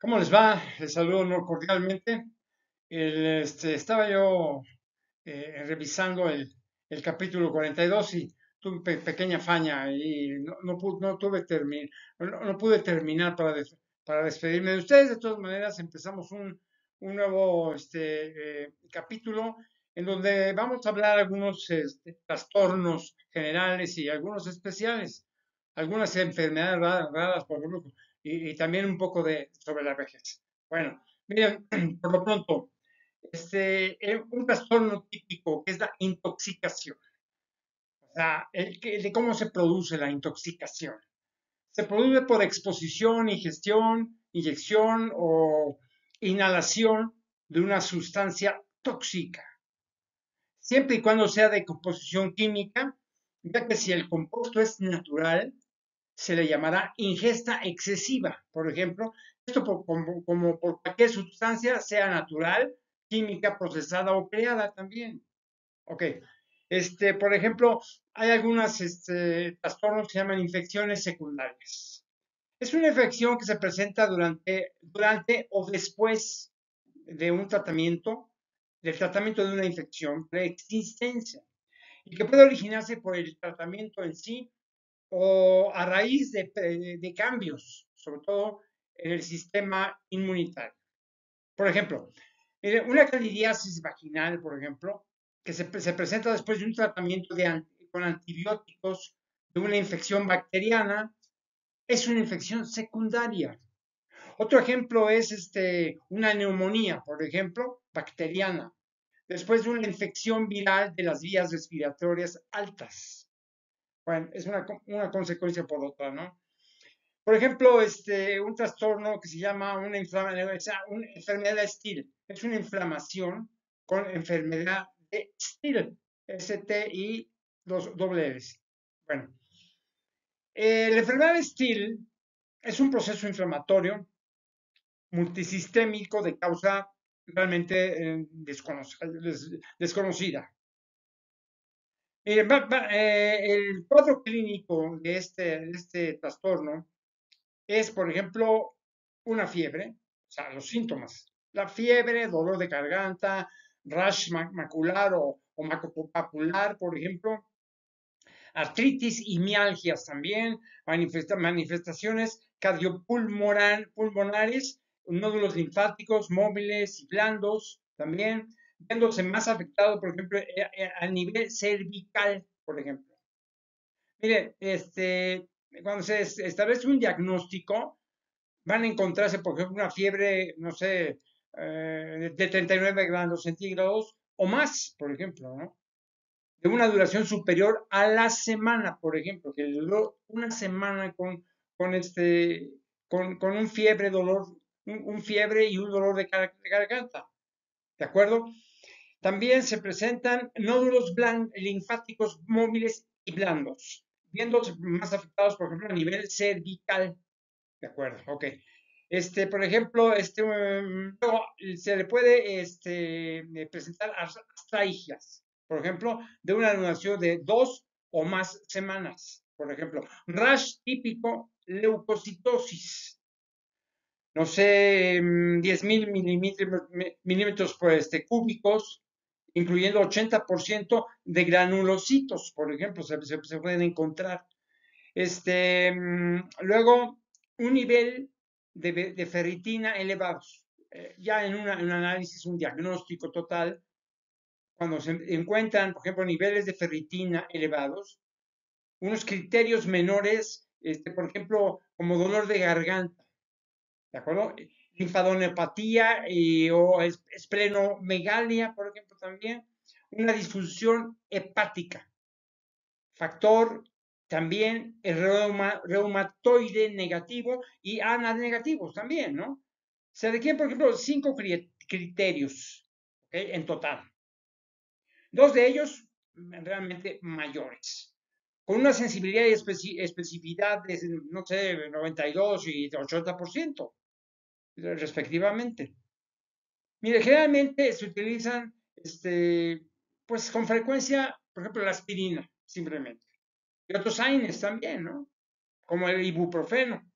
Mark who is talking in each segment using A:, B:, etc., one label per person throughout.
A: ¿Cómo les va? Les saludo cordialmente. Estaba yo revisando el capítulo 42 y tuve pequeña faña y no pude terminar para despedirme de ustedes. De todas maneras, empezamos un nuevo capítulo en donde vamos a hablar algunos trastornos generales y algunos especiales, algunas enfermedades raras, por ejemplo, y también un poco sobre la vejez. Bueno, miren, por lo pronto, un trastorno típico que es la intoxicación, o sea, de cómo se produce la intoxicación. Se produce por exposición, ingestión, inyección o inhalación de una sustancia tóxica, siempre y cuando sea de composición química, ya que si el compuesto es natural, se le llamará ingesta excesiva, por ejemplo, esto como por cualquier sustancia, sea natural, química, procesada o creada también. Ok, por ejemplo, hay algunos trastornos que se llaman infecciones secundarias. Es una infección que se presenta durante o después de un tratamiento, del tratamiento de una infección preexistente y que puede originarse por el tratamiento en sí o a raíz de cambios, sobre todo en el sistema inmunitario. Por ejemplo, una candidiasis vaginal, por ejemplo, que se presenta después de un tratamiento con antibióticos de una infección bacteriana, es una infección secundaria. Otro ejemplo es una neumonía, por ejemplo, bacteriana, después de una infección viral de las vías respiratorias altas. Bueno, es una consecuencia por otra, ¿no? Por ejemplo, un trastorno que se llama una enfermedad de Still. Es una inflamación con enfermedad de Still. STI dos doble S. Bueno, la enfermedad de Still es un proceso inflamatorio multisistémico de causa realmente desconocida. El cuadro clínico de este trastorno es, por ejemplo, una fiebre, o sea, los síntomas. La fiebre, dolor de garganta, rash macular o maculopapular, por ejemplo, artritis y mialgias también, manifestaciones cardiopulmonares, nódulos linfáticos móviles y blandos también, viéndose más afectado, por ejemplo, a nivel cervical, por ejemplo. Mire, cuando se establece un diagnóstico, van a encontrarse, por ejemplo, una fiebre, no sé, de 39 grados centígrados o más, por ejemplo, ¿no? De una duración superior a la semana, por ejemplo, que duró una semana con un fiebre, un fiebre y un dolor de garganta, ¿de acuerdo? También se presentan nódulos linfáticos móviles y blandos, viéndose más afectados, por ejemplo, a nivel cervical. De acuerdo, ok. Por ejemplo, luego se le puede presentar astralgias, por ejemplo, de una duración de 2 o más semanas. Por ejemplo, rash típico, leucocitosis, no sé, 10.000 milímetros cúbicos, incluyendo 80% de granulocitos, por ejemplo, se pueden encontrar. Luego, un nivel de ferritina elevados. Ya en un análisis, un diagnóstico total, cuando se encuentran, por ejemplo, niveles de ferritina elevados, unos criterios menores, por ejemplo, como dolor de garganta, ¿de acuerdo? Linfadenopatía o esplenomegalia, por ejemplo, también, una disfunción hepática, factor también el reumatoide negativo y ANA negativos también, ¿no? Se requieren, por ejemplo, 5 criterios, ¿okay? En total. 2 de ellos realmente mayores, con una sensibilidad y especificidad de, no sé, 92 y 80%, respectivamente. Mire, generalmente se utilizan, pues con frecuencia, por ejemplo, la aspirina, simplemente. Y otros AINES también, ¿no? Como el ibuprofeno.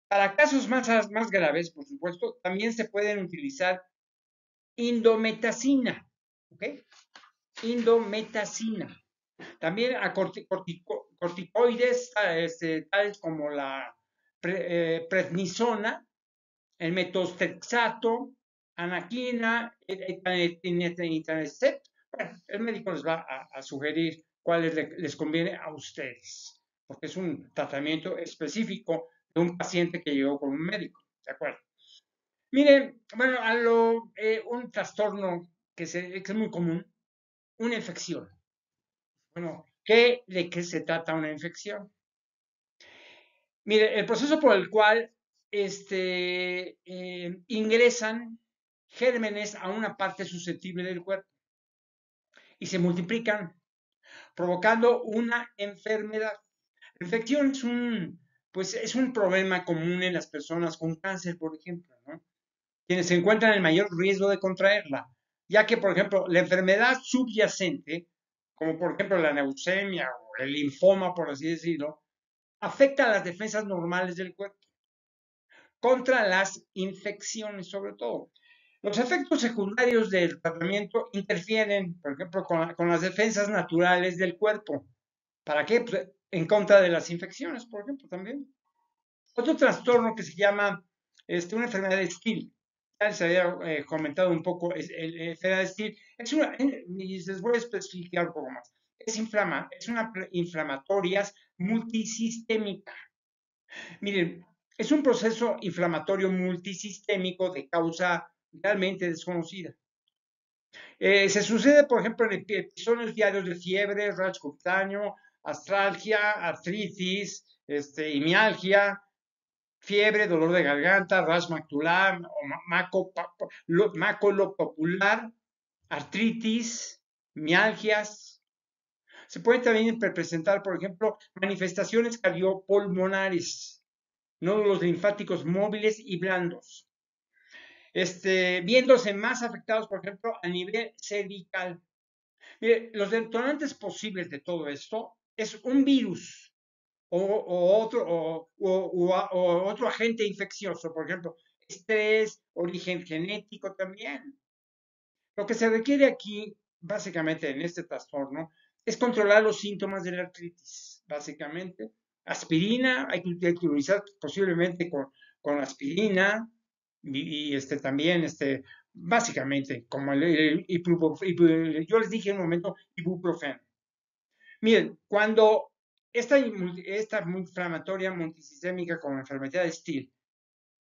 A: Para casos más graves, por supuesto, también se pueden utilizar indometacina, ¿ok? Indometacina. También a corticoides tales como la prednisona, el metotrexato, anaquina, etanercept. Bueno, el médico les va a sugerir cuáles les conviene a ustedes, porque es un tratamiento específico de un paciente que llegó con un médico, ¿de acuerdo? Miren, bueno, un trastorno que es muy común, una infección. Bueno, ¿de qué se trata una infección? Mire, el proceso por el cual ingresan gérmenes a una parte susceptible del cuerpo y se multiplican, provocando una enfermedad. La infección pues es un problema común en las personas con cáncer, por ejemplo, ¿no? Quienes se encuentran en mayor riesgo de contraerla, ya que, por ejemplo, la enfermedad subyacente, como por ejemplo la leucemia o el linfoma, por así decirlo, afecta a las defensas normales del cuerpo contra las infecciones, sobre todo. Los efectos secundarios del tratamiento interfieren, por ejemplo, con las defensas naturales del cuerpo. ¿Para qué? Pues, en contra de las infecciones, por ejemplo, también. Otro trastorno que se llama una enfermedad de Still. Ya les había comentado un poco, la enfermedad de Still. Y les voy a especificar un poco más. Es una inflamatoria multisistémica. Miren, es un proceso inflamatorio multisistémico de causa realmente desconocida. Se sucede, por ejemplo, en episodios diarios de fiebre, rash cutáneo, astralgia, artritis, mialgia, fiebre, dolor de garganta, rash macular o maculopapular, artritis, mialgias. Se pueden también presentar, por ejemplo, manifestaciones cardiopulmonares, nódulos linfáticos móviles y blandos, viéndose más afectados, por ejemplo, a nivel cervical. Mire, los detonantes posibles de todo esto es un virus o otro agente infeccioso, por ejemplo, estrés, origen genético también. Lo que se requiere aquí, básicamente en este trastorno, es controlar los síntomas de la artritis, básicamente. Aspirina, hay que utilizar posiblemente con aspirina y también, básicamente, como yo les dije en un momento, ibuprofeno. Miren, cuando esta inflamatoria multisistémica como enfermedad de Still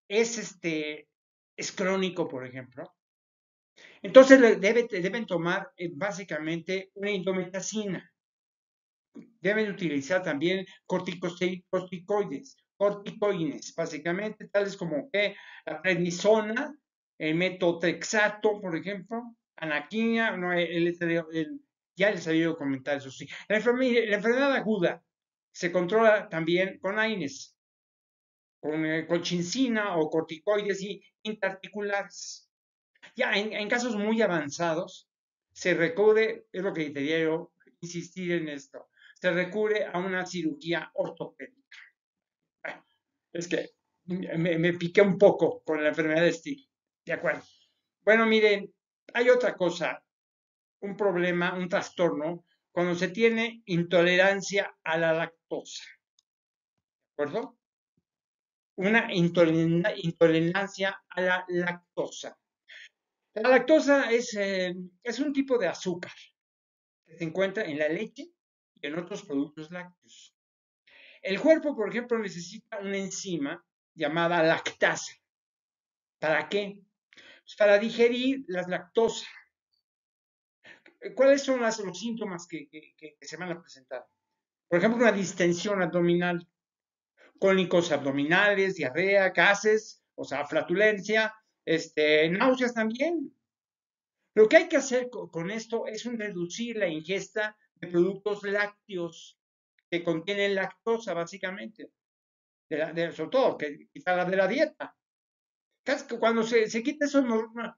A: es crónico, por ejemplo, entonces deben tomar básicamente una indometacina. Deben utilizar también corticoides, básicamente, tales como la prednisona, el metotrexato, por ejemplo, anaquina, no, ya les había comentado eso sí. La enfermedad aguda se controla también con AINES, con colchincina o corticoides intraarticulares. Ya en casos muy avanzados, se recurre, es lo que quería yo insistir en esto, se recurre a una cirugía ortopédica. Bueno, es que me piqué un poco con la enfermedad de Still. De acuerdo. Bueno, miren, hay otra cosa, un problema, un trastorno, cuando se tiene intolerancia a la lactosa. ¿De acuerdo? Una intolerancia a la lactosa. La lactosa es un tipo de azúcar que se encuentra en la leche y en otros productos lácteos. El cuerpo, por ejemplo, necesita una enzima llamada lactasa. ¿Para qué? Pues para digerir las lactosa. ¿Cuáles son los síntomas que se van a presentar? Por ejemplo, una distensión abdominal, cólicos abdominales, diarrea, gases, o sea, flatulencia, náuseas también. Lo que hay que hacer con esto es reducir la ingesta de productos lácteos que contienen lactosa, básicamente, sobre todo, que quitarla de la dieta. Cuando se quita eso,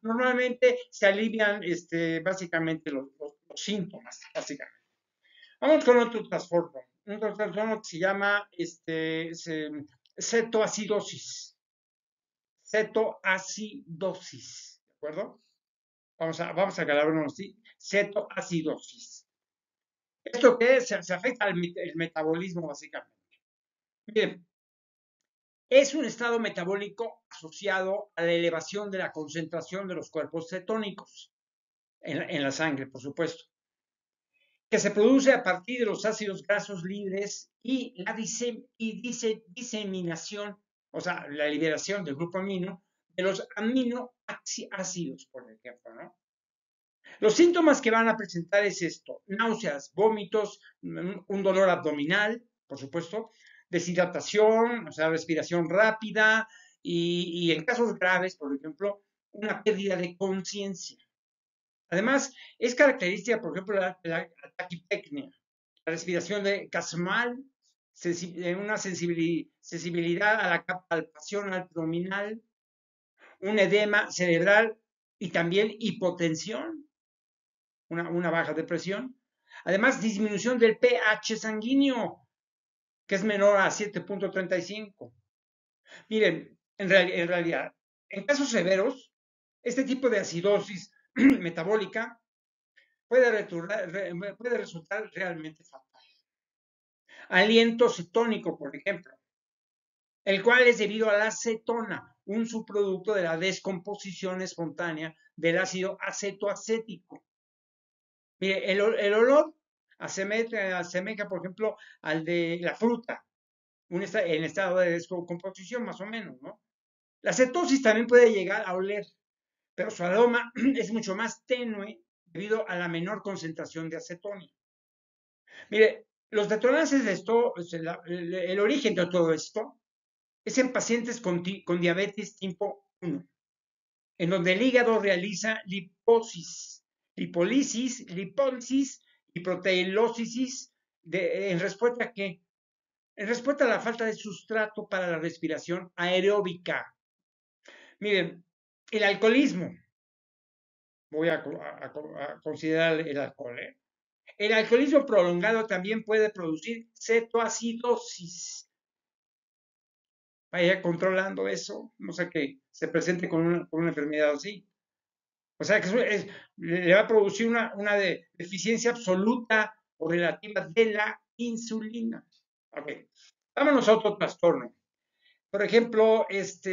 A: normalmente se alivian básicamente los síntomas, básicamente. Vamos con otro trastorno. Un trastorno que se llama cetoacidosis. Cetoacidosis, ¿de acuerdo? Vamos a agarrarlo así, cetoacidosis. ¿Esto qué es? Se afecta el metabolismo, básicamente. Bien, es un estado metabólico asociado a la elevación de la concentración de los cuerpos cetónicos en la sangre, por supuesto, que se produce a partir de los ácidos grasos libres y la diseminación, o sea, la liberación del grupo amino de los aminoácidos, por ejemplo, ¿no? Los síntomas que van a presentar es esto: náuseas, vómitos, un dolor abdominal, por supuesto, deshidratación, o sea, respiración rápida y en casos graves, por ejemplo, una pérdida de conciencia. Además, es característica, por ejemplo, la taquipnea, la respiración casual, una sensibilidad a la palpación abdominal, un edema cerebral y también hipotensión, una baja de presión. Además, disminución del pH sanguíneo, que es menor a 7.35. Miren, en realidad, en casos severos, este tipo de acidosis metabólica puede resultar realmente fatal. Aliento cetónico, por ejemplo, el cual es debido a la acetona, un subproducto de la descomposición espontánea del ácido acetoacético. Mire, el olor asemeja, por ejemplo, al de la fruta, en estado de descomposición, más o menos, ¿no? La cetosis también puede llegar a oler, pero su aroma es mucho más tenue debido a la menor concentración de acetona. Mire, los detonantes de esto, el origen de todo esto, es en pacientes con diabetes tipo 1, en donde el hígado realiza lipólisis y proteilólisis en respuesta a qué? En respuesta a la falta de sustrato para la respiración aeróbica. Miren, el alcoholismo, voy a considerar el alcohol, ¿eh? El alcoholismo prolongado también puede producir cetoacidosis. Vaya controlando eso, no sé, que se presente con una enfermedad así. O sea, que le va a producir una deficiencia absoluta o relativa de la insulina. Ok, vámonos a otro trastorno. Por ejemplo, esto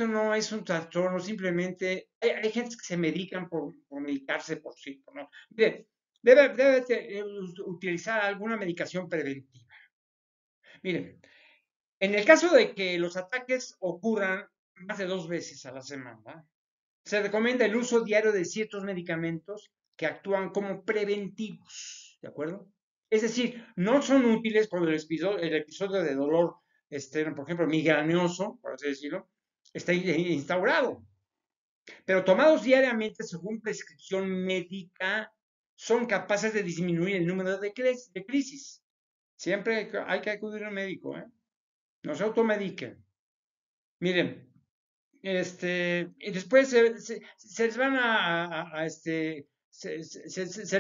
A: no es un trastorno, simplemente hay gente que se medican por medicarse por sí, ¿no? Mire, debe utilizar alguna medicación preventiva. Miren, en el caso de que los ataques ocurran más de 2 veces a la semana, se recomienda el uso diario de ciertos medicamentos que actúan como preventivos, ¿de acuerdo? Es decir, no son útiles cuando el episodio de dolor, por ejemplo, migrañoso, por así decirlo, está instaurado. Pero tomados diariamente según prescripción médica, son capaces de disminuir el número de crisis. Siempre hay que acudir al médico, ¿eh? No se automediquen. Miren, y después se les van se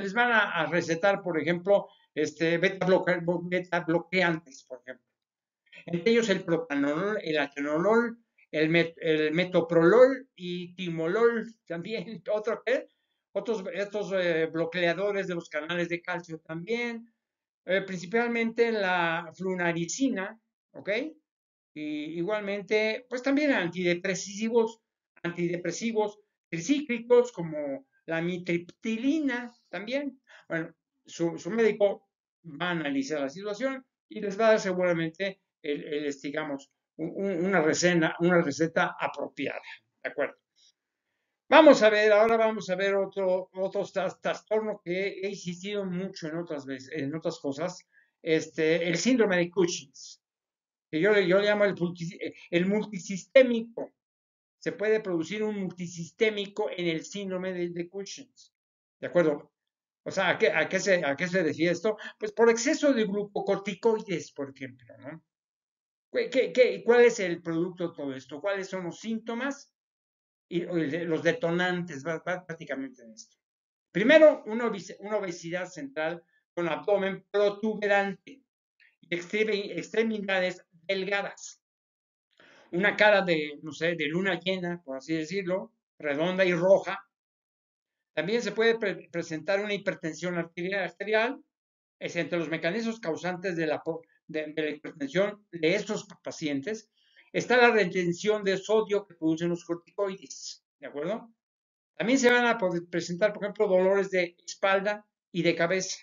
A: les van a recetar, por ejemplo, beta bloqueantes, por ejemplo. Entre ellos el propanolol, el atenolol, el metoprolol y timolol también. Otros bloqueadores de los canales de calcio también. Principalmente la flunaricina, ¿ok? Y igualmente, pues también antidepresivos tricíclicos como la mitriptilina también. Bueno, su médico va a analizar la situación y les va a dar seguramente digamos, una receta apropiada. ¿De acuerdo? Ahora vamos a ver otro trastorno que he insistido mucho en otras cosas, el síndrome de Cushing, que yo le llamo el multisistémico. Se puede producir un multisistémico en el síndrome de Cushing. ¿De acuerdo? O sea, ¿a qué se refiere esto? Pues por exceso de glucocorticoides, por ejemplo, ¿no? ¿Cuál es el producto de todo esto? ¿Cuáles son los síntomas y los detonantes prácticamente en esto? Primero, una obesidad central con abdomen protuberante y extremidades delgadas. Una cara de, no sé, de luna llena, por así decirlo, redonda y roja. También se puede presentar una hipertensión arterial. Es entre los mecanismos causantes de la hipertensión de estos pacientes está la retención de sodio que producen los corticoides, ¿de acuerdo? También se van a poder presentar, por ejemplo, dolores de espalda y de cabeza,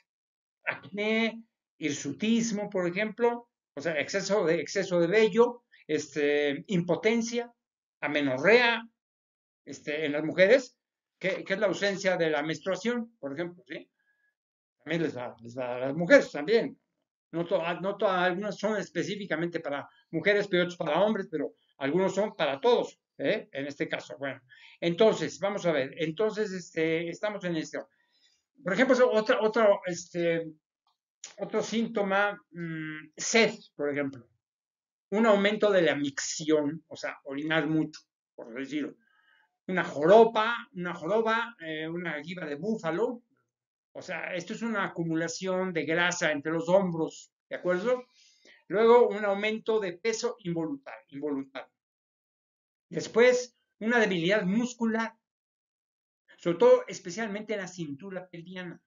A: acné, hirsutismo, por ejemplo, o sea, exceso de vello, impotencia, amenorrea, en las mujeres, que es la ausencia de la menstruación, por ejemplo, ¿sí? También les va a las mujeres también. No todas, algunas son específicamente para mujeres, pero otros para hombres, pero algunos son para todos, ¿eh? En este caso. Bueno, entonces, vamos a ver. Entonces, estamos en esto. Por ejemplo, otro síntoma, sed, por ejemplo. Un aumento de la micción, o sea, orinar mucho, por decirlo. Una giba de búfalo. O sea, esto es una acumulación de grasa entre los hombros, ¿de acuerdo? Luego, un aumento de peso involuntario. Después, una debilidad muscular, sobre todo, especialmente en la cintura pelviana,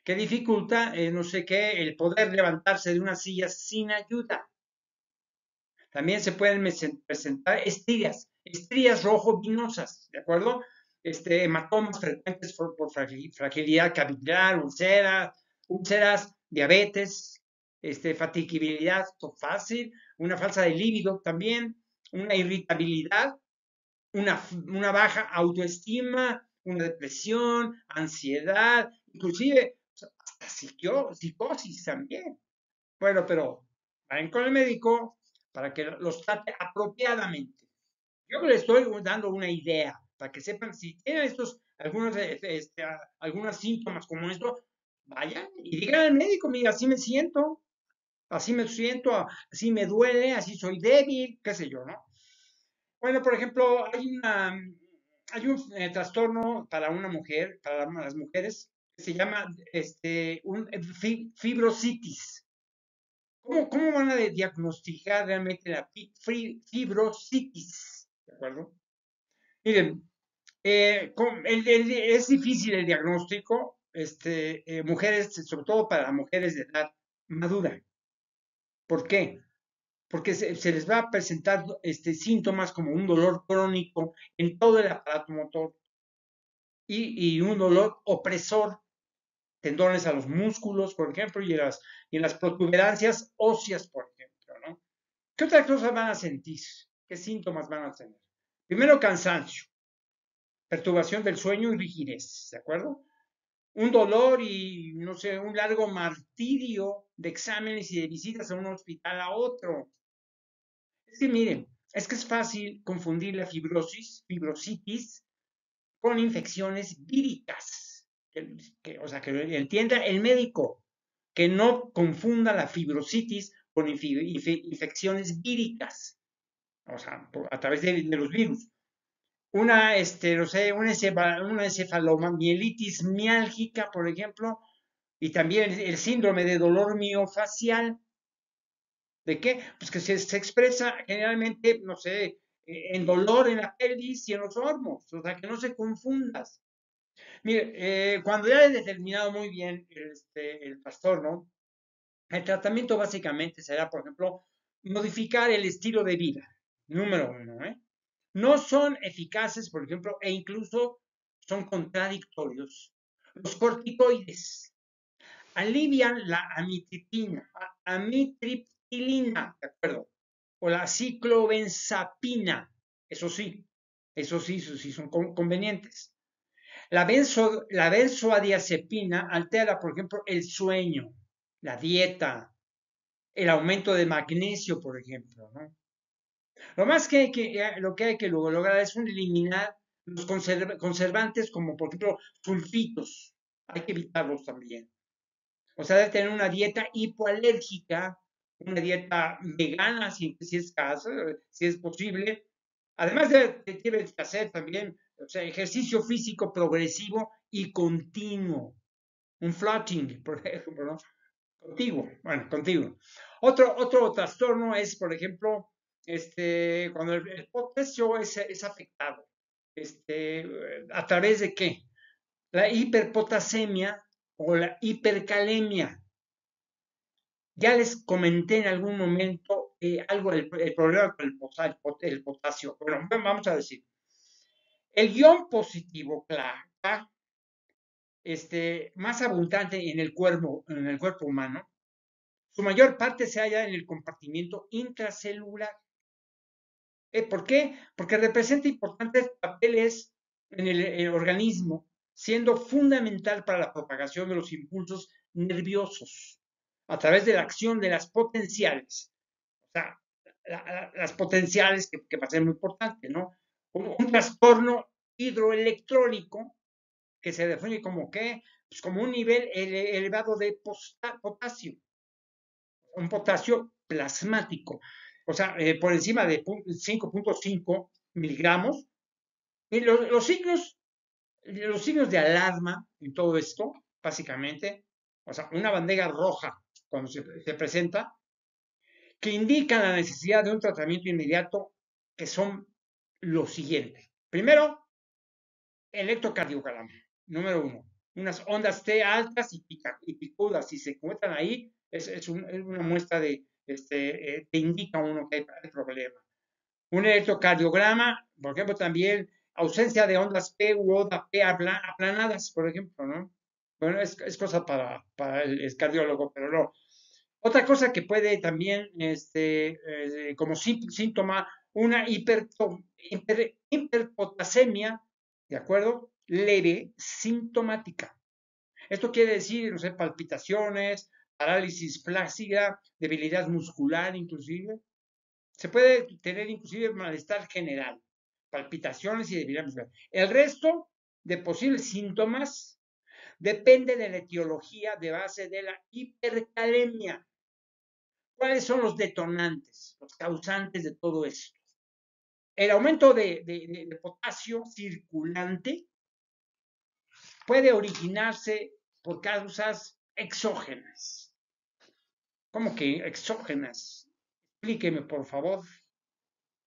A: que dificulta, no sé qué, el poder levantarse de una silla sin ayuda. También se pueden presentar estrías rojo-vinosas, ¿de acuerdo? Hematomas frecuentes por fragilidad capilar, úlceras, diabetes, fatigabilidad fácil, una falta de líbido también, una irritabilidad, una baja autoestima, una depresión, ansiedad, inclusive hasta psicosis también. Bueno, pero vayan con el médico para que los trate apropiadamente. Yo les estoy dando una idea para que sepan si tienen algunos síntomas como esto, vayan y digan al médico, mira, así me siento, así me duele, así soy débil, qué sé yo, ¿no? Bueno, por ejemplo, hay un trastorno para una mujer, para las mujeres, que se llama fibrositis. ¿Cómo van a diagnosticar realmente la fibrositis? ¿De acuerdo? Miren, es difícil el diagnóstico, mujeres, sobre todo para mujeres de edad madura. ¿Por qué? Porque se les va a presentar síntomas como un dolor crónico en todo el aparato motor y un dolor opresor, tendones a los músculos, por ejemplo, y en las protuberancias óseas, por ejemplo, ¿no? ¿Qué otras cosas van a sentir? ¿Qué síntomas van a tener? Primero, cansancio, perturbación del sueño y rigidez, ¿de acuerdo? Un dolor y, no sé, un largo martirio de exámenes y de visitas a un hospital a otro. Es que miren, es que es fácil confundir la fibrositis, con infecciones víricas. O sea, que lo entienda el médico, que no confunda la fibrositis con infecciones víricas, o sea, a través de los virus. No sé, una encefalomielitis miálgica, por ejemplo, y también el síndrome de dolor miofacial. ¿De qué? Pues que se expresa generalmente, no sé, en dolor en la pelvis y en los órganos, o sea, que no se confundas. Mire, cuando ya he determinado muy bien el trastorno, el tratamiento básicamente será, por ejemplo, modificar el estilo de vida, número uno, ¿eh? No son eficaces, por ejemplo, e incluso son contradictorios. Los corticoides alivian la amitriptilina, ¿de acuerdo? O la ciclobenzapina, eso sí son convenientes. La benzodiazepina altera, por ejemplo, el sueño, la dieta, el aumento de magnesio, por ejemplo, ¿no? Lo que hay que lograr es eliminar los conservantes como, por ejemplo, sulfitos. Hay que evitarlos también. O sea, de tener una dieta hipoalérgica, una dieta vegana, si es caso, si es posible. Además debe hacer también, o sea, ejercicio físico progresivo y continuo. Un floating, por ejemplo, ¿no? Contigo, bueno, contigo. Otro trastorno es, por ejemplo, cuando el potasio es afectado. ¿A través de qué? La hiperpotasemia o la hipercalemia. Ya les comenté en algún momento algo del problema con el potasio. Bueno, vamos a decir, el ion positivo, claro, más abundante en el cuerpo humano, su mayor parte se halla en el compartimiento intracelular. ¿Por qué? Porque representa importantes papeles en el organismo, siendo fundamental para la propagación de los impulsos nerviosos a través de la acción de las potenciales. O sea, las potenciales, que va a ser muy importante, ¿no? Un trastorno hidroelectrónico que se define como qué, pues como un nivel elevado de potasio, un potasio plasmático, o sea, por encima de 5.5 miligramos. Y los signos de alarma en todo esto, básicamente, o sea, una bandera roja cuando se presenta, que indican la necesidad de un tratamiento inmediato, que son los siguientes. Primero, electrocardiograma, número uno. Unas ondas T altas y picudas, si se encuentran ahí, es una muestra te indica uno que hay problema. Un electrocardiograma, por ejemplo, también ausencia de ondas P u ondas P aplanadas, por ejemplo, ¿no? Bueno, es cosa para el cardiólogo, pero no. Otra cosa que puede también, como síntoma, una hiperpotasemia, ¿de acuerdo? Leve, sintomática. Esto quiere decir, no sé, palpitaciones, parálisis flácida, debilidad muscular inclusive. Se puede tener inclusive malestar general, palpitaciones y debilidad muscular. El resto de posibles síntomas depende de la etiología de base de la hipercalemia. ¿Cuáles son los detonantes, los causantes de todo esto? El aumento de potasio circulante puede originarse por causas exógenas. ¿Cómo que exógenas? Explíqueme, por favor.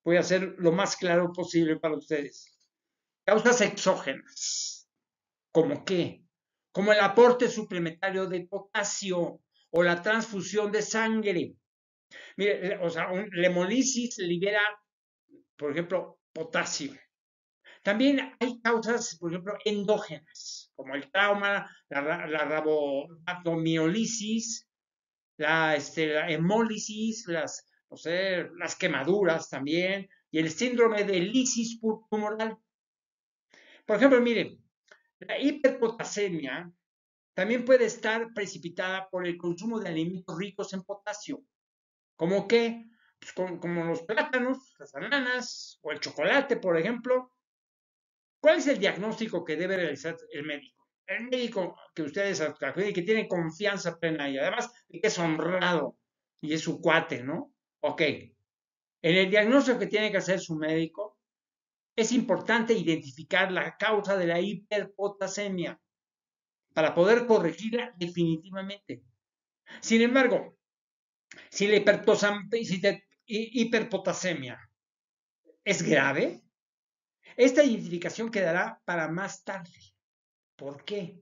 A: Voy a hacer lo más claro posible para ustedes. Causas exógenas. ¿Cómo qué? Como el aporte suplementario de potasio o la transfusión de sangre. Mire, o sea, la hemolisis libera, por ejemplo, potasio. También hay causas, por ejemplo, endógenas, como el trauma, la rabdomiolisis, la hemólisis, no sé, las quemaduras también, y el síndrome de lisis tumoral. Por ejemplo, miren, la hiperpotasemia también puede estar precipitada por el consumo de alimentos ricos en potasio, como que, pues, como los plátanos, las bananas o el chocolate, por ejemplo. ¿Cuál es el diagnóstico que debe realizar el médico? El médico que ustedes acuden y que tiene confianza plena y además que es honrado y es su cuate, ¿no? Ok. En el diagnóstico que tiene que hacer su médico, es importante identificar la causa de la hiperpotasemia para poder corregirla definitivamente. Sin embargo, si la hiperpotasemia es grave, esta identificación quedará para más tarde. ¿Por qué?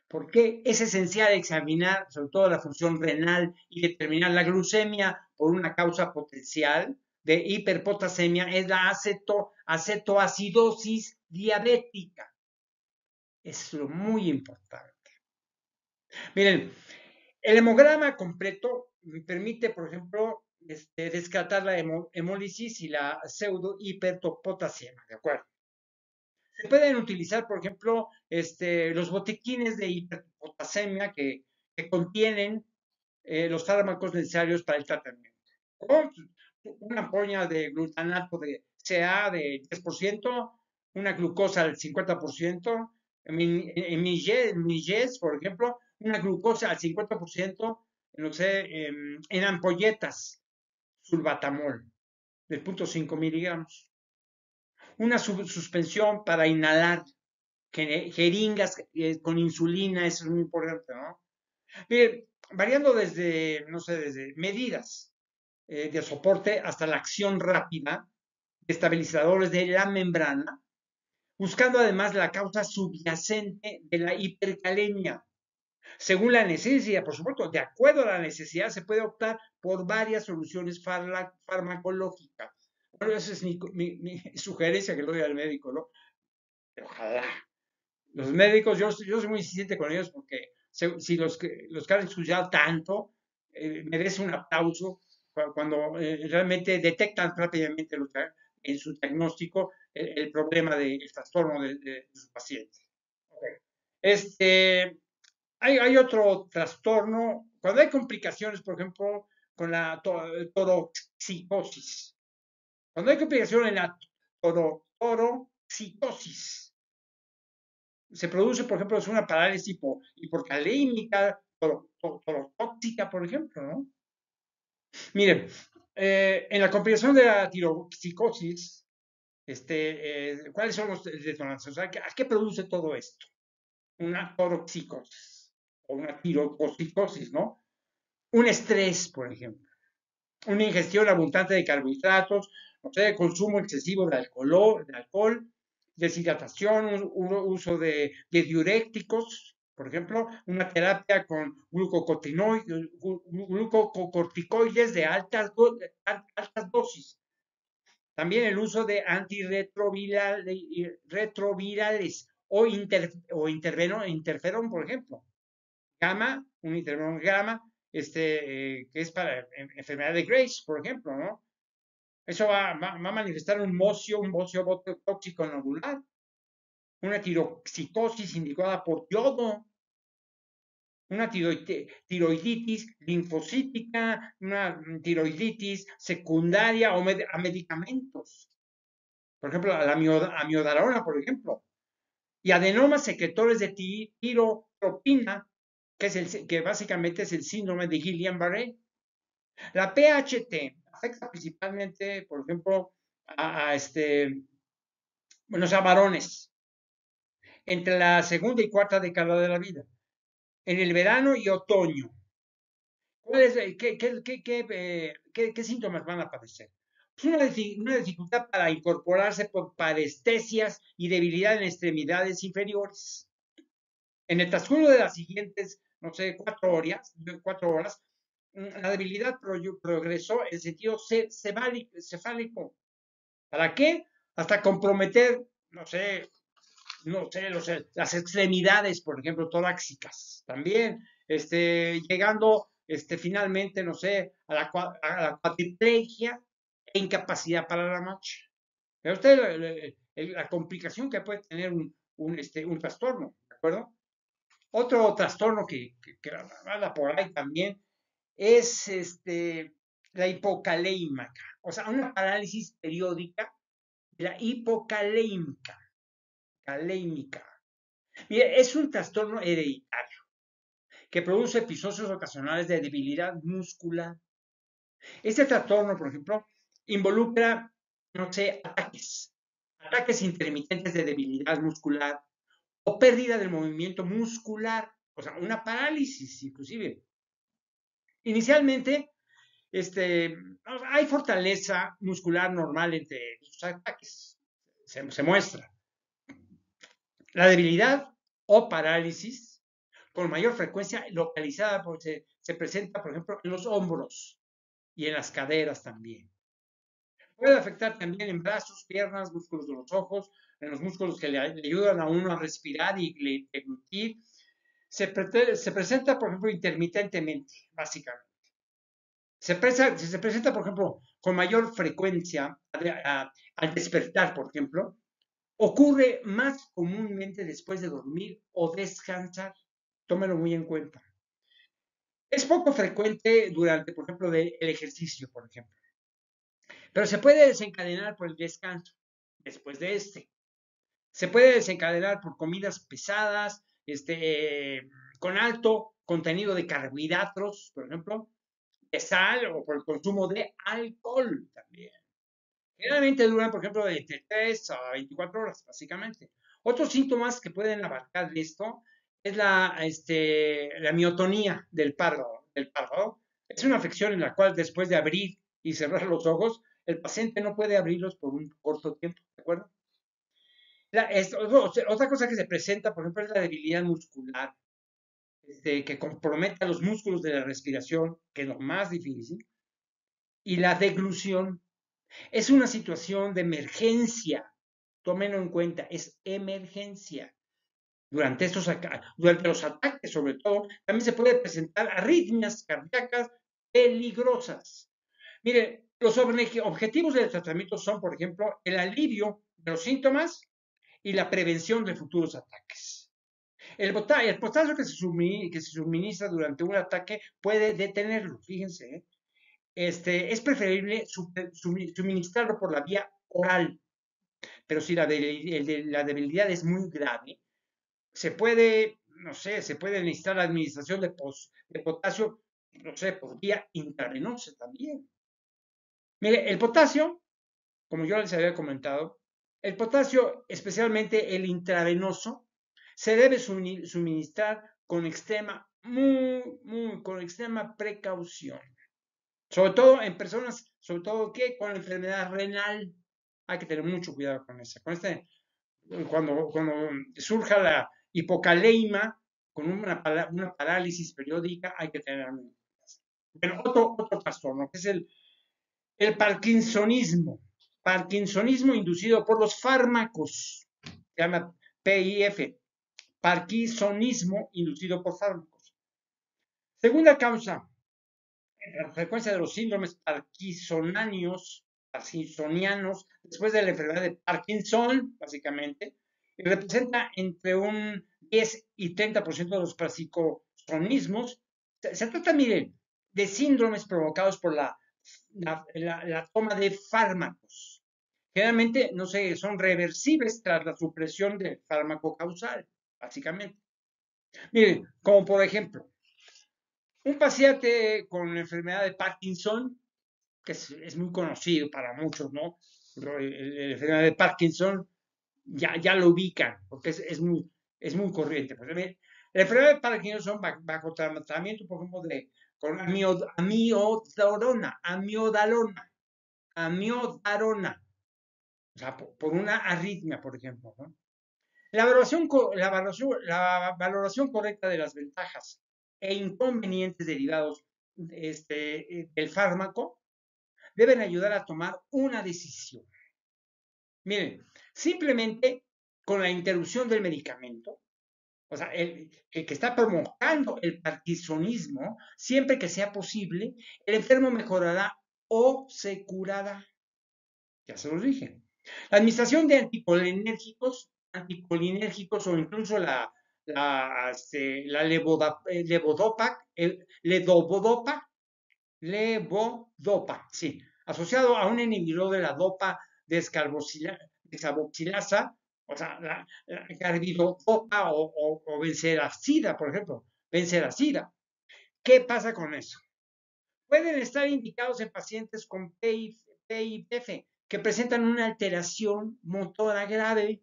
A: Porque es esencial examinar sobre todo la función renal y determinar la glucemia por una causa potencial de hiperpotasemia, es la acetoacidosis diabética. Es lo muy importante. Miren, el hemograma completo permite, por ejemplo, descartar la hemólisis y la pseudo hiperpotasemia, ¿de acuerdo? Se pueden utilizar, por ejemplo, los botiquines de hiperpotasemia que contienen los fármacos necesarios para el tratamiento. Con una ampolla de glutanato de CA de 10%, una glucosa del 50%, en Miges, por ejemplo, una glucosa al 50%, no sé, en ampolletas, sulbatamol, de 0.5 miligramos. Una suspensión para inhalar, jeringas con insulina, eso es muy importante, ¿no? Miren, variando desde, no sé, desde medidas de soporte hasta la acción rápida de estabilizadores de la membrana, buscando además la causa subyacente de la hipercalemia. Según la necesidad, por supuesto, de acuerdo a la necesidad, se puede optar por varias soluciones farmacológicas. Bueno, esa es mi sugerencia que le doy al médico, ¿no? Ojalá. Los médicos, yo soy muy insistente con ellos porque si los que han estudiado tanto, merece un aplauso cuando realmente detectan rápidamente en su diagnóstico el problema del trastorno de su paciente. Okay. Este, hay otro trastorno, cuando hay complicaciones, por ejemplo, con la toroxicosis. Cuando hay complicaciones en la toroxicosis, se produce, por ejemplo, es una parálisis hipocalémica, torotóxica, por ejemplo, ¿no? Miren, en la complicación de la tiroxicosis, ¿cuáles son los detonantes? O sea, ¿a qué produce todo esto? Una toroxicosis o una tiroxicosis, ¿no? Un estrés, por ejemplo, una ingestión abundante de carbohidratos, no sé, consumo excesivo de alcohol, deshidratación, uso de diuréticos, por ejemplo, una terapia con glucocorticoides de altas dosis. También el uso de antirretrovirales o interferón, por ejemplo. Gamma, un interferón gamma, que es para enfermedad de Graves, por ejemplo, ¿no? Eso va a manifestar un bocio tóxico nodular, una tiroxicosis indicada por yodo, una tiroiditis linfocítica, una tiroiditis secundaria a medicamentos. Por ejemplo, la amiodarona, por ejemplo. Y adenomas secretores de tirotropina, que básicamente es el síndrome de Guillain-Barré. La PHT afecta principalmente, por ejemplo, a varones entre la segunda y cuarta década de la vida, en el verano y otoño. ¿Qué síntomas van a aparecer? Pues una dificultad para incorporarse por parestesias y debilidad en extremidades inferiores. En el transcurso de las siguientes, no sé, 4 horas, la debilidad progresó en sentido cefálico. ¿Para qué? Hasta comprometer, las extremidades, por ejemplo, torácicas. También, llegando, finalmente, no sé, a la cuadriplegia e incapacidad para la marcha. Pero usted, la complicación que puede tener un trastorno, ¿de acuerdo? Otro trastorno que anda por ahí también es la hipocalémica, o sea, una parálisis periódica de la hipocalémica. Mire, es un trastorno hereditario que produce episodios ocasionales de debilidad muscular. Este trastorno, por ejemplo, involucra, no sé, ataques intermitentes de debilidad muscular o pérdida del movimiento muscular, o sea, una parálisis inclusive. Inicialmente, hay fortaleza muscular normal entre los ataques, se muestra. La debilidad o parálisis con mayor frecuencia localizada se presenta, por ejemplo, en los hombros y en las caderas también. Puede afectar también en brazos, piernas, músculos de los ojos, en los músculos que le ayudan a uno a respirar y deglutir. Se presenta, por ejemplo, intermitentemente, básicamente. Se presenta, por ejemplo, con mayor frecuencia al despertar, por ejemplo. Ocurre más comúnmente después de dormir o descansar. Tómelo muy en cuenta. Es poco frecuente durante, por ejemplo, el ejercicio, por ejemplo. Pero se puede desencadenar por el descanso después de Se puede desencadenar por comidas pesadas, con alto contenido de carbohidratos, por ejemplo, de sal o por el consumo de alcohol también. Generalmente duran, por ejemplo, de 3 a 24 horas, básicamente. Otros síntomas que pueden abarcar esto es la miotonía del párpado. Es una afección en la cual después de abrir y cerrar los ojos, el paciente no puede abrirlos por un corto tiempo, ¿de acuerdo? Otra cosa que se presenta, por ejemplo, es la debilidad muscular, que compromete a los músculos de la respiración, que es lo más difícil, y la deglución. Es una situación de emergencia, tómenlo en cuenta, es emergencia. Durante los ataques, sobre todo, también se puede presentar arritmias cardíacas peligrosas. Mire, los objetivos del tratamiento son, por ejemplo, el alivio de los síntomas y la prevención de futuros ataques. El potasio que se suministra durante un ataque puede detenerlo, fíjense. Es preferible suministrarlo por la vía oral, pero si la debilidad es muy grave, se puede, no sé, se puede necesitar la administración de potasio, no sé, por vía intravenosa también. Mire, el potasio, como yo les había comentado, el potasio, especialmente el intravenoso, se debe suministrar con extrema precaución. Sobre todo en personas, sobre todo que con enfermedad renal, hay que tener mucho cuidado con esa. Cuando surja la hipocaleima, con una parálisis periódica, hay que tener. Bueno, otro trastorno, que es el parkinsonismo. Parkinsonismo inducido por los fármacos. Se llama PIF. Parkinsonismo inducido por fármacos. Segunda causa, la frecuencia de los síndromes parkinsonianos, después de la enfermedad de Parkinson, básicamente, y representa entre un 10 y 30% de los parkinsonismos. Se trata, miren, de síndromes provocados por la toma de fármacos. Generalmente, no sé, son reversibles tras la supresión del fármaco causal, básicamente. Miren, como por ejemplo, un paciente con la enfermedad de Parkinson, que es muy conocido para muchos, ¿no? La enfermedad de Parkinson ya lo ubican, porque es muy corriente. Pues, la enfermedad de Parkinson bajo tratamiento, por ejemplo, con amiodarona, o sea, por una arritmia, por ejemplo, ¿no? La valoración correcta de las ventajas e inconvenientes derivados del fármaco deben ayudar a tomar una decisión. Miren, simplemente con la interrupción del medicamento, o sea, el que está provocando el parkinsonismo, siempre que sea posible, el enfermo mejorará o se curará. Ya se los dije. La administración de anticolinérgicos o incluso la levodopa, sí, asociado a un inhibidor de la dopa descarboxilasa, o sea, la carbidopa o benseracida, por ejemplo, benseracida. ¿Qué pasa con eso? Pueden estar indicados en pacientes con PIF que presentan una alteración motora grave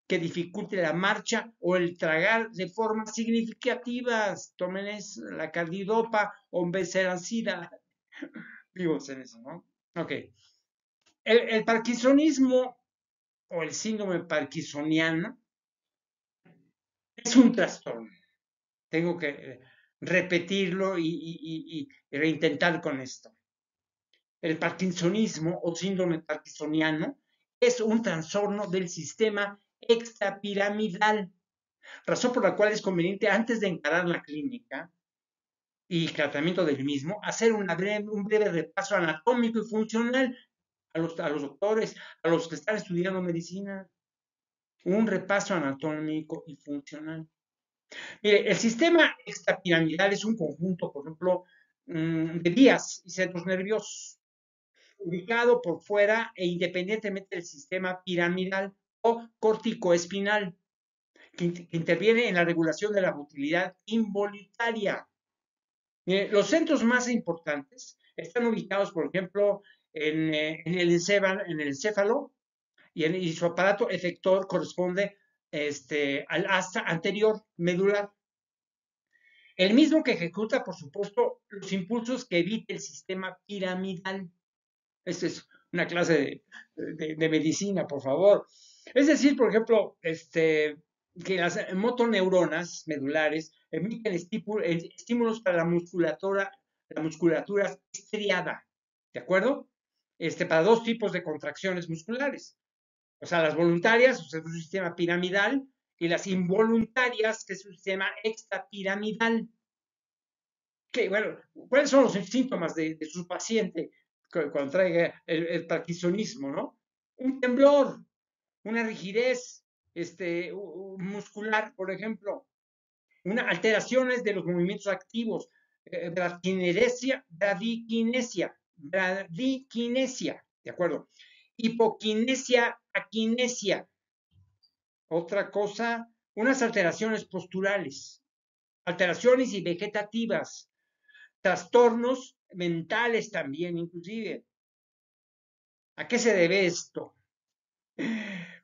A: que dificulte la marcha o el tragar de formas significativas. Tomen la carbidopa o benseracida. Vivos en eso, ¿no? Ok. El parkinsonismo o el síndrome parkinsoniano es un trastorno. Tengo que repetirlo y reintentar con esto. El parkinsonismo o síndrome parkinsoniano es un trastorno del sistema extrapiramidal, razón por la cual es conveniente antes de encarar la clínica y tratamiento del mismo, hacer un breve repaso anatómico y funcional a los doctores, a los que están estudiando medicina, un repaso anatómico y funcional. Mire, el sistema extrapiramidal es un conjunto, por ejemplo, de vías y centros nerviosos, ubicado por fuera e independientemente del sistema piramidal o corticoespinal, que interviene en la regulación de la motilidad involuntaria. Mire, los centros más importantes están ubicados, por ejemplo, en el encéfalo, y su aparato efector corresponde al asta anterior medular, El mismo que ejecuta, por supuesto, los impulsos que evita el sistema piramidal. Esta es una clase de medicina, por favor. Es decir, por ejemplo, que las motoneuronas medulares emiten estímulos para la musculatura estriada, ¿de acuerdo? Para dos tipos de contracciones musculares. O sea, las voluntarias, o sea, es un sistema piramidal, y las involuntarias, que es un sistema extrapiramidal. Que, bueno, ¿cuáles son los síntomas de su paciente cuando traiga el parkinsonismo, no? Un temblor, una rigidez muscular, por ejemplo, alteraciones de los movimientos activos, bradiquinesia, ¿de acuerdo? Hipoquinesia, aquinesia. Otra cosa, unas alteraciones posturales, alteraciones y vegetativas, trastornos mentales también, inclusive. ¿A qué se debe esto?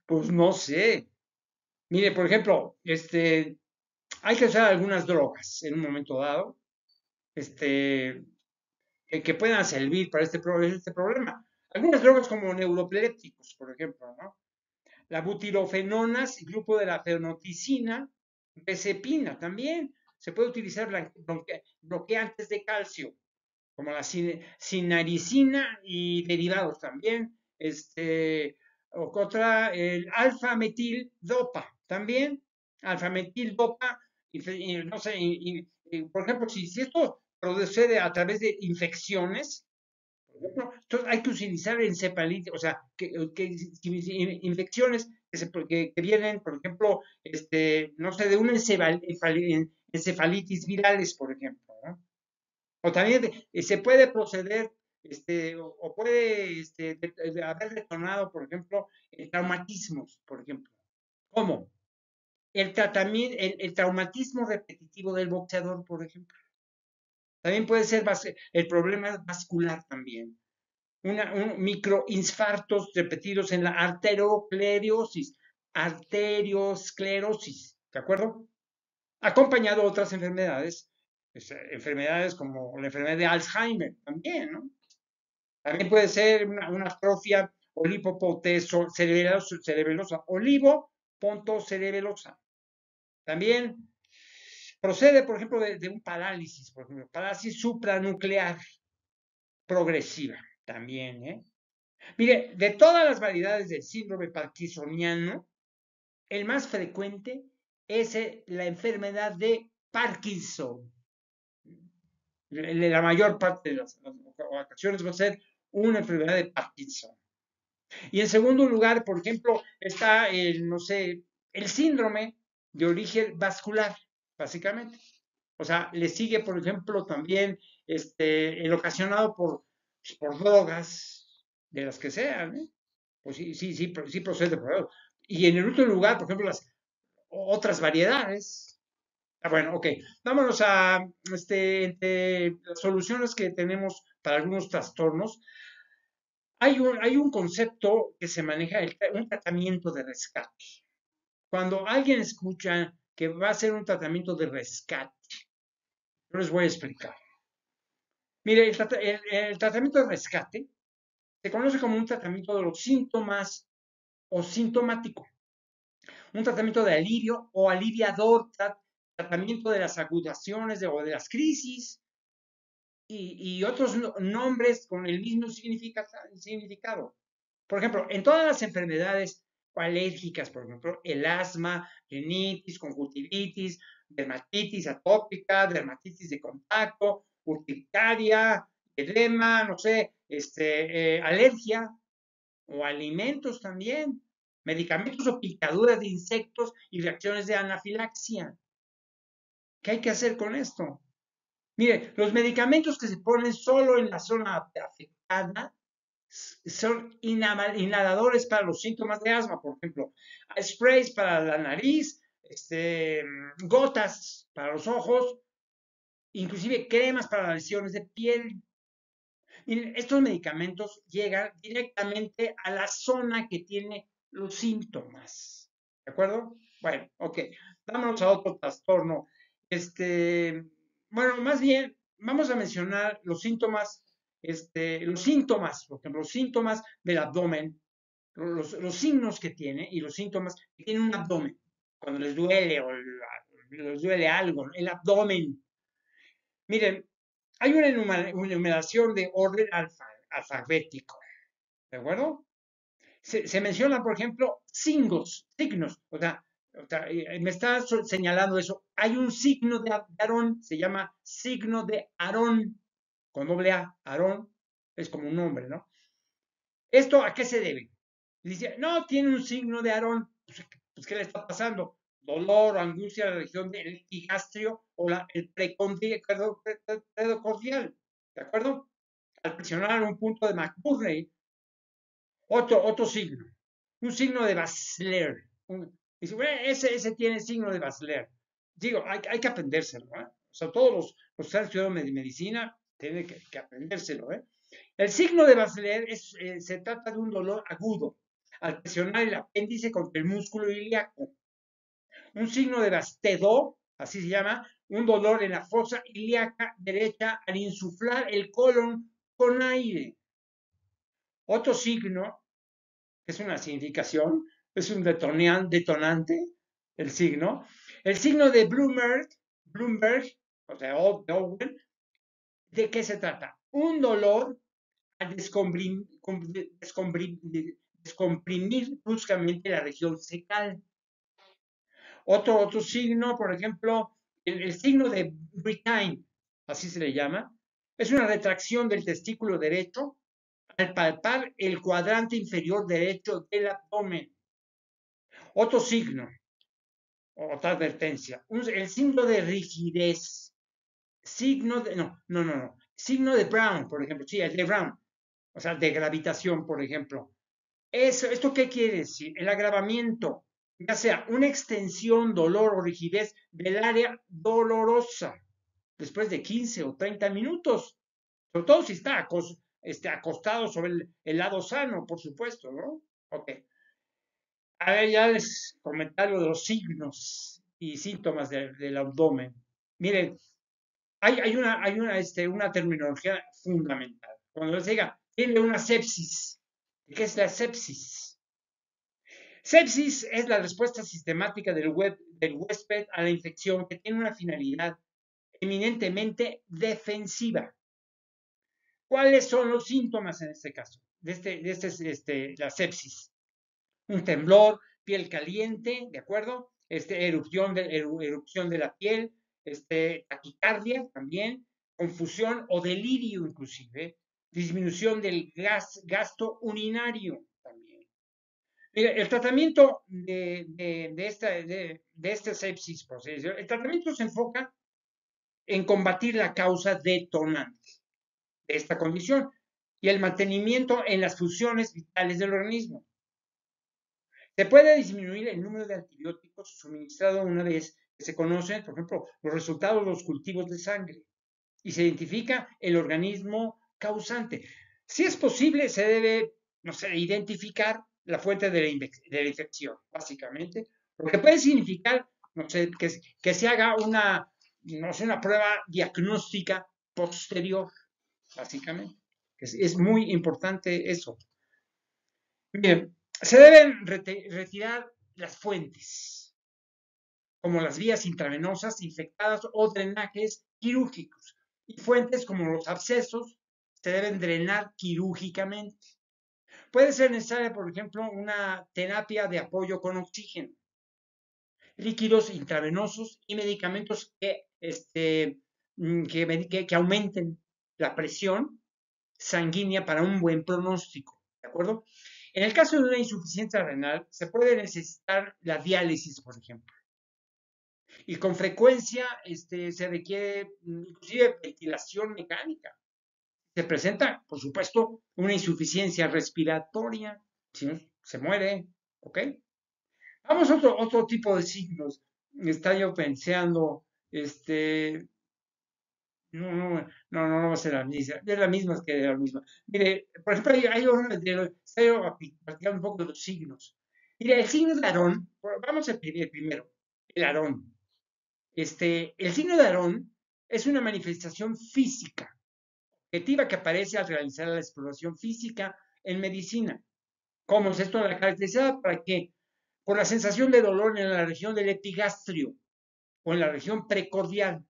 A: Pues no sé. Mire, por ejemplo, hay que usar algunas drogas en un momento dado, que puedan servir para este problema. Algunas drogas como neuropilépticos, por ejemplo, ¿no? La butirofenonas, el grupo de la fenoticina, bezepina también. Se puede utilizar bloqueantes de calcio, como la sinaricina y derivados también. Otra, el alfa-metil dopa también. Alfa-metil dopa, no sé, por ejemplo, si esto procede a través de infecciones, entonces hay que utilizar encefalitis, o sea, infecciones que vienen, por ejemplo, no sé, de una encefalitis virales, por ejemplo, ¿no? O también se puede proceder, o puede haber detonado, por ejemplo, traumatismos, por ejemplo. ¿Cómo? El traumatismo repetitivo del boxeador, por ejemplo. También puede ser el problema vascular también. Microinfartos repetidos en la arteriosclerosis, ¿de acuerdo? Acompañado de otras enfermedades, enfermedades como la enfermedad de Alzheimer también, ¿no? También puede ser una atrofia olipopontocerebelosa, olivopontocerebelosa. También procede, por ejemplo, de un parálisis, por ejemplo, parálisis supranuclear progresiva también, ¿eh? Mire, de todas las variedades del síndrome parkinsoniano, el más frecuente es la enfermedad de Parkinson. La mayor parte de las ocasiones va a ser una enfermedad de Parkinson. Y en segundo lugar, por ejemplo, está no sé, el síndrome de origen vascular, básicamente. O sea, le sigue, por ejemplo, también el ocasionado por drogas, de las que sean, ¿eh? Pues sí procede por eso. Y en el último lugar, por ejemplo, las otras variedades. Bueno, ok. Vámonos a entre las soluciones que tenemos para algunos trastornos. Hay un concepto que se maneja, un tratamiento de rescate. Cuando alguien escucha que va a ser un tratamiento de rescate, yo les voy a explicar. Mire, el tratamiento de rescate se conoce como un tratamiento de los síntomas o sintomático, un tratamiento de alivio o aliviador, tratamiento de las agudaciones o de las crisis y otros nombres con el mismo significado. Por ejemplo, en todas las enfermedades alérgicas, por ejemplo, el asma, rinitis, conjuntivitis, dermatitis atópica, dermatitis de contacto, urticaria, edema, no sé, alergia o alimentos también, medicamentos o picaduras de insectos y reacciones de anafilaxia. ¿Qué hay que hacer con esto? Mire, los medicamentos que se ponen solo en la zona afectada son inhaladores para los síntomas de asma, por ejemplo, sprays para la nariz, gotas para los ojos, inclusive cremas para las lesiones de piel. Miren, estos medicamentos llegan directamente a la zona que tiene los síntomas. ¿De acuerdo? Bueno, ok. Vámonos a otro trastorno. bueno, más bien, vamos a mencionar los síntomas, por ejemplo, los síntomas del abdomen, los signos que tiene y los síntomas que tiene un abdomen, cuando les duele o les duele algo, ¿no? El abdomen. Miren, hay una enumeración de orden alfabético, ¿de acuerdo? Se menciona, por ejemplo, signos, me está señalando eso. Hay un signo de Aarón, se llama signo de Aarón, con doble A, Aarón, es como un nombre, ¿no? ¿Esto a qué se debe? Dice, no, tiene un signo de Aarón, pues ¿qué le está pasando? Dolor o angustia en la región del epigastrio o el precordial, ¿de acuerdo? Al presionar un punto de McBurney, otro signo, un signo de Basler. Dice, bueno, ese tiene signo de Basler. Digo, hay que aprendérselo, ¿eh? O sea, todos los que han estudiado medicina tienen que aprendérselo, ¿eh? El signo de Basler se trata de un dolor agudo al presionar el apéndice contra el músculo ilíaco. Un signo de Bastedo, así se llama, un dolor en la fosa ilíaca derecha al insuflar el colon con aire. Otro signo es una significación, es un detonante, el signo. El signo de Bloomberg, o sea, de Owen, ¿de qué se trata? Un dolor al descomprimir bruscamente la región fecal. Otro signo, por ejemplo, el signo de Brittain, así se le llama, es una retracción del testículo derecho al palpar el cuadrante inferior derecho del abdomen. Otro signo, otra advertencia, el signo de rigidez, signo de Brown, por ejemplo, sí, el de Brown, o sea, de gravitación, por ejemplo. ¿Esto qué quiere decir? El agravamiento, ya sea una extensión, dolor o rigidez del área dolorosa después de 15 o 30 minutos, sobre todo si está acostado sobre el lado sano, por supuesto, ¿no? Ok. A ver, ya les comenté algo de los signos y síntomas del abdomen. Miren, hay una terminología fundamental. Cuando les diga, tiene una sepsis. ¿Qué es la sepsis? Sepsis es la respuesta sistemática del huésped a la infección que tiene una finalidad eminentemente defensiva. ¿Cuáles son los síntomas en este caso? La sepsis. Un temblor, piel caliente, ¿de acuerdo? Erupción de la piel, taquicardia también, confusión o delirio inclusive, disminución del gasto urinario también. Mira, el tratamiento de esta sepsis, pues, el tratamiento se enfoca en combatir la causa detonante de esta condición y el mantenimiento en las funciones vitales del organismo. Se puede disminuir el número de antibióticos suministrados una vez que se conocen, por ejemplo, los resultados de los cultivos de sangre y se identifica el organismo causante. Si es posible, se debe, no sé, identificar la fuente de la infección, básicamente, lo que puede significar, no sé, que se haga no sé, una prueba diagnóstica posterior, básicamente. Es muy importante eso. Bien, se deben retirar las fuentes, como las vías intravenosas infectadas o drenajes quirúrgicos. Y fuentes como los abscesos se deben drenar quirúrgicamente. Puede ser necesaria, por ejemplo, una terapia de apoyo con oxígeno, líquidos intravenosos y medicamentos que aumenten la presión sanguínea para un buen pronóstico, ¿de acuerdo? En el caso de una insuficiencia renal, se puede necesitar la diálisis, por ejemplo, y con frecuencia se requiere inclusive ventilación mecánica. Se presenta, por supuesto, una insuficiencia respiratoria, si no, se muere, ¿ok? Vamos a otro tipo de signos. Está yo pensando, no va a ser la misma, es la misma que la misma. Mire, por ejemplo, hay estoy practicando un poco de los signos. Mire, el signo de Aarón, vamos a primero, el Aarón. El signo de Aarón Es una manifestación física, objetiva que aparece al realizar la exploración física en medicina. ¿Cómo es esto? La caracterizada para qué? Por la sensación de dolor en la región del epigastrio o en la región precordial.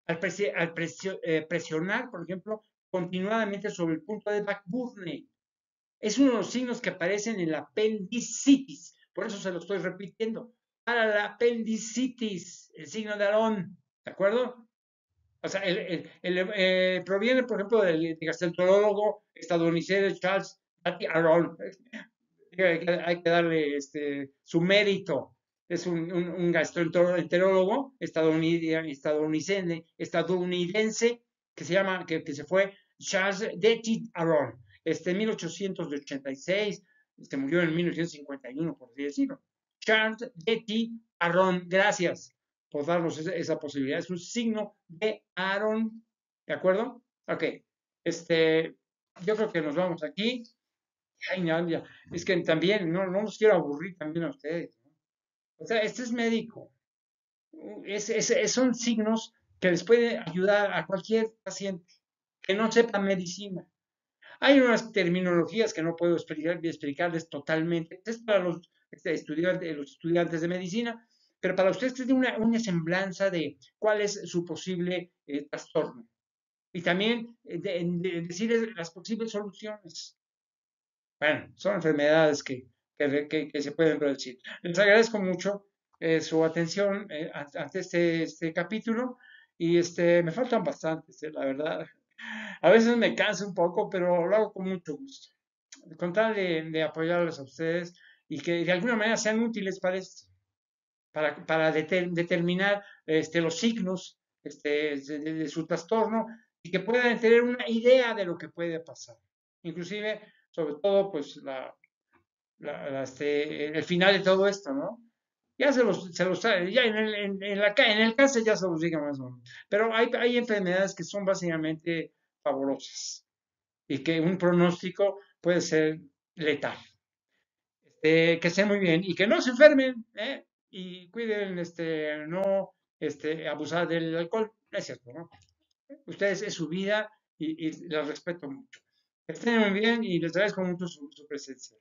A: Al presionar, por ejemplo, continuadamente sobre el punto de McBurney. Es uno de los signos que aparecen en la apendicitis. Por eso se lo estoy repitiendo. Para la apendicitis, el signo de Aarón. ¿De acuerdo? O sea, proviene, por ejemplo, del gastroenterólogo estadounidense Charles Aarón. Hay que darle su mérito. Es un gastroenterólogo estadounidense que se llama, que se fue Charles Detty Aron, en 1886, murió en 1951, por así decirlo. Charles Detty Aron, gracias por darnos esa posibilidad. Es un signo de Aron, ¿de acuerdo? Ok, yo creo que nos vamos aquí. Ay, Nadia, es que también no los quiero aburrir también a ustedes, ¿no? O sea, este es médico. Son signos que les puede ayudar a cualquier paciente que no sepa medicina. Hay unas terminologías que no puedo explicarles totalmente. Es para los estudiantes de medicina, pero para ustedes tiene una semblanza de cuál es su posible trastorno. Y también decirles las posibles soluciones. Bueno, son enfermedades que se pueden predecir. Les agradezco mucho su atención ante este capítulo y me faltan bastantes, la verdad. A veces me canso un poco, pero lo hago con mucho gusto. Con tal de apoyarles a ustedes y que de alguna manera sean útiles para esto, para determinar los signos de su trastorno y que puedan tener una idea de lo que puede pasar. Inclusive, sobre todo, pues el final de todo esto, ¿no? Ya ya en el cáncer ya se los diga más o menos. Pero hay enfermedades que son básicamente favorosas y que un pronóstico puede ser letal. Que estén muy bien y que no se enfermen, ¿eh? Y cuiden, no, abusar del alcohol, es cierto, ¿no? Ustedes es su vida y les respeto mucho. Que estén muy bien y les agradezco mucho su presencia.